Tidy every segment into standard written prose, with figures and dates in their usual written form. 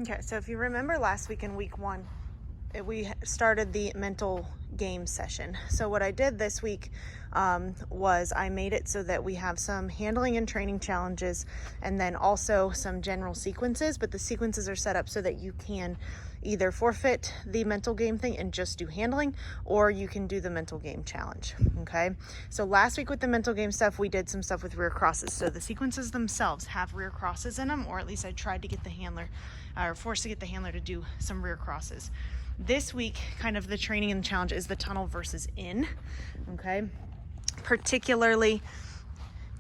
Okay, so if you remember last week in week 1, we started the mental game session. So what I did this week was I made it so that we have some handling and training challenges and then also some general sequences, but the sequences are set up so that you can either forfeit the mental game thing and just do handling, or you can do the mental game challenge. Okay, so last week with the mental game stuff, we did some stuff with rear crosses. So the sequences themselves have rear crosses in them, or at least I tried to get the handler or forced to get the handler to do some rear crosses. This week, kind of the training and challenge is the tunnel versus in, okay? Particularly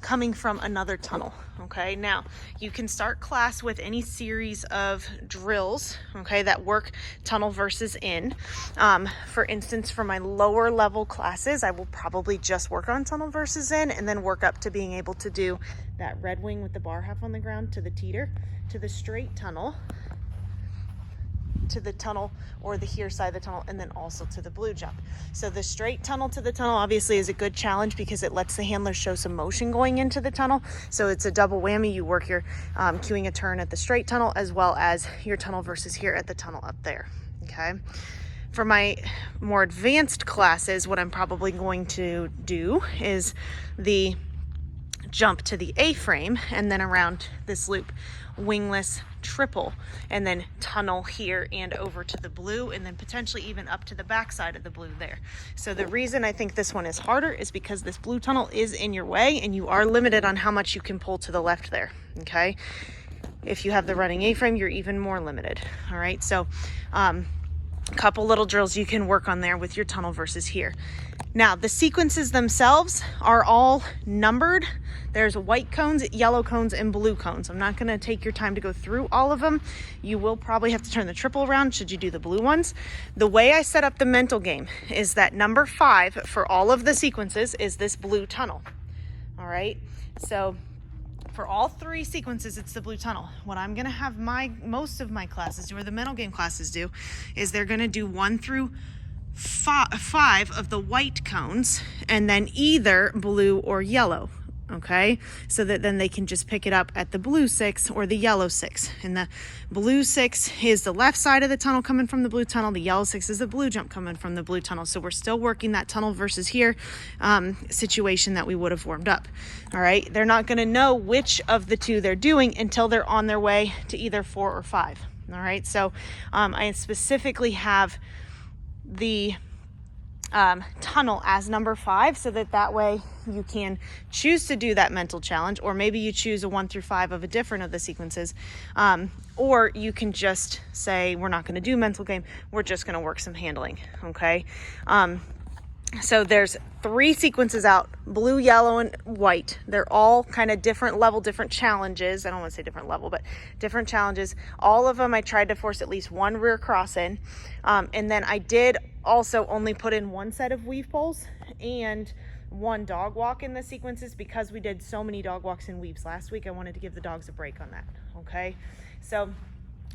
coming from another tunnel, okay? Now, you can start class with any series of drills, okay, that work tunnel versus in. For instance, for my lower level classes, I will probably just work on tunnel versus in and then work up to being able to do that red wing with the bar half on the ground to the teeter, to the straight tunnel, to the tunnel or the here side of the tunnel, and then also to the blue jump. So the straight tunnel to the tunnel obviously is a good challenge because it lets the handler show some motion going into the tunnel. So it's a double whammy. You work your cueing a turn at the straight tunnel as well as your tunnel versus here at the tunnel up there, okay? For my more advanced classes, what I'm probably going to do is the jump to the A-frame and then around this loop, wingless triple, and then tunnel here and over to the blue, and then potentially even up to the back side of the blue there. So the reason I think this one is harder is because this blue tunnel is in your way and you are limited on how much you can pull to the left there, okay? If you have the running A-frame, you're even more limited, all right? So a couple little drills you can work on there with your tunnel versus here. Now, the sequences themselves are all numbered. There's white cones, yellow cones, and blue cones. I'm not going to take your time to go through all of them. You will probably have to turn the triple around should you do the blue ones. The way I set up the mental game is that number 5 for all of the sequences is this blue tunnel. All right, so for all 3 sequences, it's the blue tunnel. What I'm going to have most of my classes do, or the mental game classes do, is they're going to do 1 through 5 of the white cones and then either blue or yellow, okay? So that then they can just pick it up at the blue 6 or the yellow 6. And the blue 6 is the left side of the tunnel coming from the blue tunnel. The yellow 6 is the blue jump coming from the blue tunnel. So we're still working that tunnel versus here situation that we would have warmed up. All right, they're not going to know which of the 2 they're doing until they're on their way to either 4 or 5. All right, so I specifically have the tunnel as number 5 so that way you can choose to do that mental challenge, or maybe you choose a 1 through 5 of a different of the sequences, or you can just say we're not going to do mental game, we're just going to work some handling, okay? So there's 3 sequences out, blue, yellow, and white. They're all kind of different level, different challenges. I don't want to say different level, but different challenges. All of them I tried to force at least 1 rear cross in. And then I did also only put in 1 set of weave poles and 1 dog walk in the sequences because we did so many dog walks and weaves last week. I wanted to give the dogs a break on that, okay? So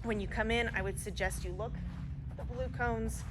when you come in, I would suggest you look at the blue cones,